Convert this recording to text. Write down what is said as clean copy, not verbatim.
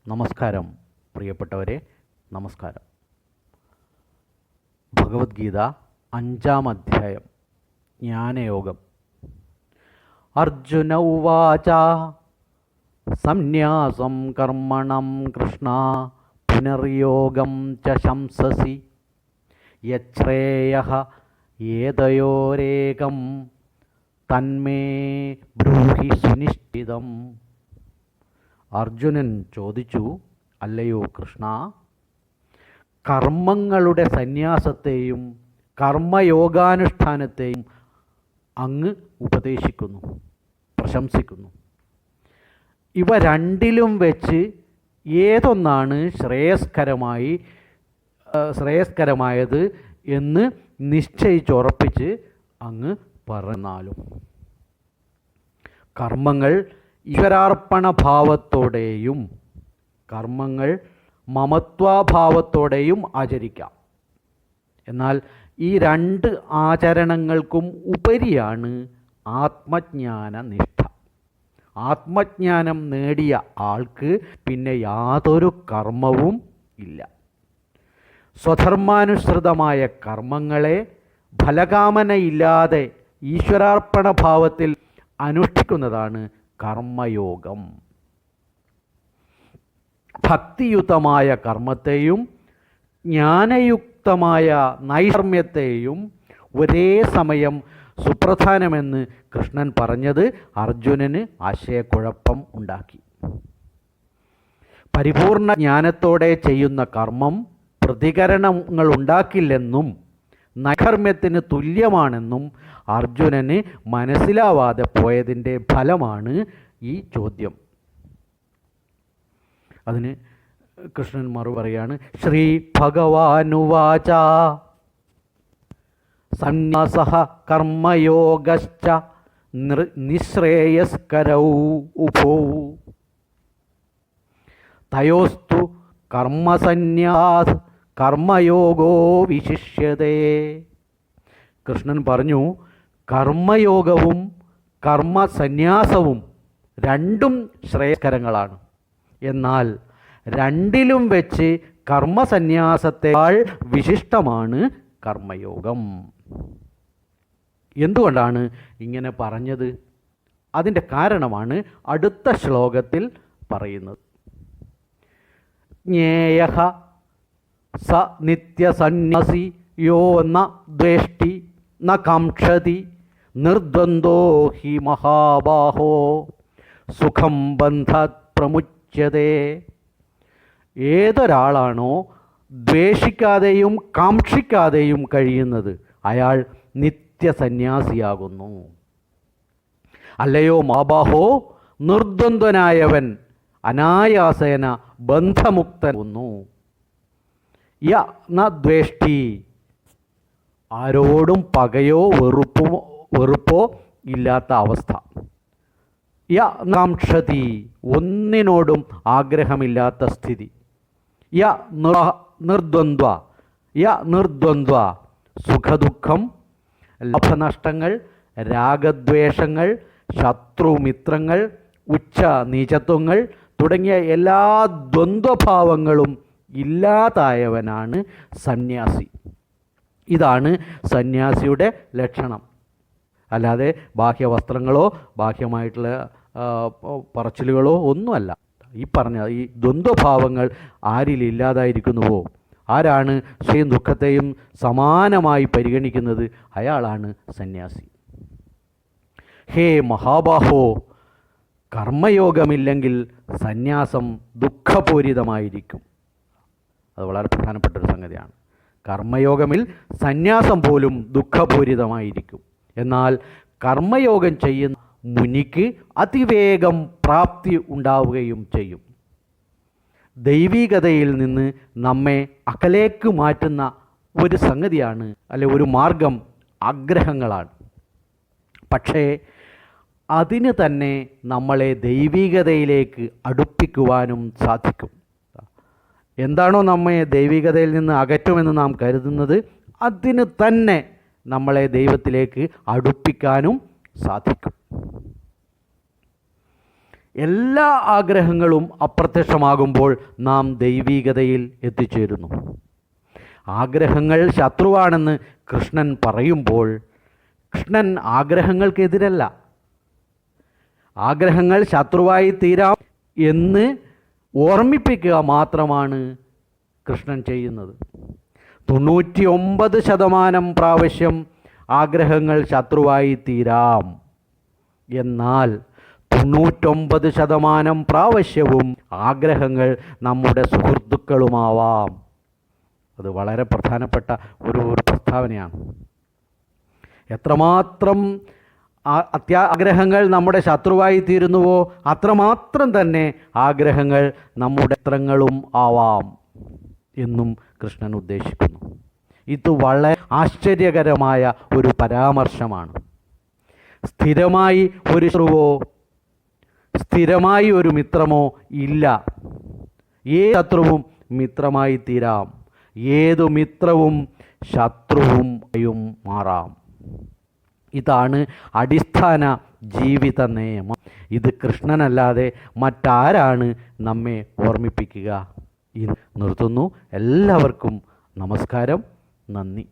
നമസ്കാരം പ്രിയപ്പെട്ടവരെ, നമസ്കാരം. ഭഗവത്ഗീത 5-ാം അധ്യായം ജ്ഞാനയോഗം. അർജുന ഉവാച സംന്യാസം കർമ്മണം കൃഷ്ണ പുനർയോഗം ച ശംസസി യച്ഛ്രേയഃ ഏതയോരേകം തന്മേ ബ്രൂഹി സുനിശ്ചിതം. അർജുനൻ ചോദിച്ചു, അല്ലയോ കൃഷ്ണ, കർമ്മങ്ങളുടെ സന്യാസത്തെയും കർമ്മയോഗാനുഷ്ഠാനത്തെയും അങ്ങ് ഉപദേശിക്കുന്നു, പ്രശംസിക്കുന്നു. ഇവ രണ്ടിലും വെച്ച് ഏതൊന്നാണ് ശ്രേയസ്കരമായത് എന്ന് നിശ്ചയിച്ചുറപ്പിച്ച് അങ്ങ് പറഞ്ഞാലും. കർമ്മങ്ങൾ ഈശ്വരാർപ്പണ ഭാവത്തോടെയും കർമ്മങ്ങൾ മമത്വാഭാവത്തോടെയും ആചരിക്കാം. എന്നാൽ ഈ രണ്ട് ആചരണങ്ങൾക്കും ഉപരിയാണ് ആത്മജ്ഞാന നിഷ്ഠ. ആത്മജ്ഞാനം നേടിയ ആൾക്ക് പിന്നെ യാതൊരു കർമ്മവും ഇല്ല. സ്വധർമാനുസൃതമായ കർമ്മങ്ങളെ ഫലകാമനയില്ലാതെ ഈശ്വരാർപ്പണ ഭാവത്തിൽ അനുഷ്ഠിക്കുന്നതാണ് കർമ്മയോഗം. ഭക്തിയുക്തമായ കർമ്മത്തെയും ജ്ഞാനയുക്തമായ നൈഷർമ്മ്യത്തെയും ഒരേ സമയം സുപ്രധാനമെന്ന് കൃഷ്ണൻ പറഞ്ഞത് അർജുനന് ആശയക്കുഴപ്പം ഉണ്ടാക്കി. പരിപൂർണ ജ്ഞാനത്തോടെ ചെയ്യുന്ന കർമ്മം പ്രതികരണങ്ങൾ ഉണ്ടാക്കില്ലെന്നും നൈഷർമ്മ്യത്തിന് തുല്യമാണെന്നും അർജുനന് മനസ്സിലാവാതെ പോയതിൻ്റെ ഫലമാണ് ഈ ചോദ്യം. അതിന് കൃഷ്ണൻ മറുപറയാണ്, ശ്രീ ഭഗവാനുവാച സന്യാസഃ കർമ്മയോഗശ്ച നിശ്രേയസ്കരൗ ഉഭൗ തയോസ്തു കർമ്മസന്യാസ് കർമ്മയോഗോ വിശിഷ്യതേ. കൃഷ്ണൻ പറഞ്ഞു, കർമ്മയോഗവും കർമ്മസന്യാസവും രണ്ടും ശ്രേയസ്കരങ്ങളാണ്. എന്നാൽ രണ്ടിലും വെച്ച് കർമ്മസന്യാസത്തേക്കാൾ വിശിഷ്ടമാണ് കർമ്മയോഗം. എന്തുകൊണ്ടാണ് ഇങ്ങനെ പറഞ്ഞത്? അതിൻ്റെ കാരണമാണ് അടുത്ത ശ്ലോകത്തിൽ പറയുന്നത്. ജ്ഞേയഃ സ നിത്യസന്യാസി യോ ന ദ്വേഷ്ടി ന കാംക്ഷതി നിർദ്വന്ദ്വോ ഹി മഹാബാഹോ സുഖം ബന്ധാത് പ്രമുച്യതേ. ഏതൊരാളാണോ ദ്വേഷിക്കാതെയും കാക്ഷിക്കാതെയും കഴിയുന്നത് അയാൾ നിത്യസന്യാസിയാകുന്നു. അല്ലയോ മഹാബാഹോ, നിർദ്വന്ദ്വനായവൻ അനായാസേന ബന്ധമുക്തനാകുന്നു. യ ന ദ്വേഷ്ടി, ആരോടും പകയോ വെറുപ്പോ ഇല്ലാത്ത അവസ്ഥ. യ കാംക്ഷതി, ഒന്നിനോടും ആഗ്രഹമില്ലാത്ത സ്ഥിതി. യ നിർദ്വന്ദ്വ, സുഖദുഃഖം, ലാഭനഷ്ടങ്ങൾ, രാഗദ്വേഷങ്ങൾ, ശത്രുമിത്രങ്ങൾ, ഉച്ച നീചത്വങ്ങൾ തുടങ്ങിയ എല്ലാ ദ്വന്ദ്വഭാവങ്ങളും ഇല്ലാതായവനാണ് സന്യാസി. ഇതാണ് സന്യാസിയുടെ ലക്ഷണം. അല്ലാതെ ബാഹ്യവസ്ത്രങ്ങളോ ബാഹ്യമായിട്ടുള്ള പറച്ചിലുകളോ ഒന്നുമല്ല. ഈ പറഞ്ഞ ഈ ദ്വന്ദ്വഭാവങ്ങൾ ആരിൽ ഇല്ലാതായിരിക്കുന്നുവോ, ആരാണ് സ്വയം ദുഃഖത്തെയും സമാനമായി പരിഗണിക്കുന്നത്, അയാളാണ് സന്യാസി. ഹേ മഹാബാഹോ, കർമ്മയോഗമില്ലെങ്കിൽ സന്യാസം ദുഃഖപൂരിതമായിരിക്കും. അത് വളരെ പ്രധാനപ്പെട്ടൊരു സംഗതിയാണ്. കർമ്മയോഗമിൽ സന്യാസം പോലും ദുഃഖപൂരിതമായിരിക്കും. എന്നാൽ കർമ്മയോഗം ചെയ്യുന്ന മുനിക്ക് അതിവേഗം പ്രാപ്തി ഉണ്ടാവുകയും ചെയ്യും. ദൈവികതയിൽ നിന്ന് നമ്മെ അകലേക്ക് മാറ്റുന്ന ഒരു സംഗതിയാണ്, അല്ലെ ഒരു മാർഗം, ആഗ്രഹങ്ങളാണ്. പക്ഷേ അതിന് തന്നെ നമ്മളെ ദൈവികതയിലേക്ക് അടുപ്പിക്കുവാനും സാധിക്കും. എന്താണോ നമ്മെ ദൈവികതയിൽ നിന്ന് അകറ്റുമെന്ന് നാം കരുതുന്നത്, അതിന് തന്നെ നമ്മളെ ദൈവത്തിലേക്ക് അടുപ്പിക്കാനും സാധിക്കും. എല്ലാ ആഗ്രഹങ്ങളും അപ്രത്യക്ഷമാകുമ്പോൾ നാം ദൈവീകതയിൽ എത്തിച്ചേരുന്നു. ആഗ്രഹങ്ങൾ ശത്രുവാണെന്ന് കൃഷ്ണൻ പറയുമ്പോൾ കൃഷ്ണൻ ആഗ്രഹങ്ങൾക്കെതിരല്ല. ആഗ്രഹങ്ങൾ ശത്രുവായി തീരാം എന്ന് ഓർമ്മിപ്പിക്കുക മാത്രമാണ് കൃഷ്ണൻ ചെയ്യുന്നത്. 99% പ്രാവശ്യം ആഗ്രഹങ്ങൾ ശത്രുവായി തീരാം. എന്നാൽ 99% പ്രാവശ്യവും ആഗ്രഹങ്ങൾ നമ്മുടെ സുഹൃത്തുക്കളുമാവാം. അത് വളരെ പ്രധാനപ്പെട്ട ഒരു പ്രസ്താവനയാണ്. എത്രമാത്രം ആഗ്രഹങ്ങൾ നമ്മുടെ ശത്രുവായി തീരുന്നുവോ അത്രമാത്രം തന്നെ ആഗ്രഹങ്ങൾ നമ്മുടെ മിത്രങ്ങളും ആവാം എന്നും കൃഷ്ണൻ ഉദ്ദേശിക്കുന്നു. ഇത് വളരെ ആശ്ചര്യകരമായ ഒരു പരാമർശമാണ്. സ്ഥിരമായി ഒരു ശത്രുവോ സ്ഥിരമായി ഒരു മിത്രമോ ഇല്ല. ഏത് ശത്രുവും മിത്രമായി തീരാം, ഏതു മിത്രവും ശത്രുവും മാറാം. ഇതാണ് അടിസ്ഥാന ജീവിത നിയമം. ഇത് കൃഷ്ണനല്ലാതെ മറ്റാരാണ് നമ്മെ ഓർമ്മിപ്പിക്കുക? നിർത്തുന്നു. എല്ലാവർക്കും നമസ്കാരം, നന്ദി.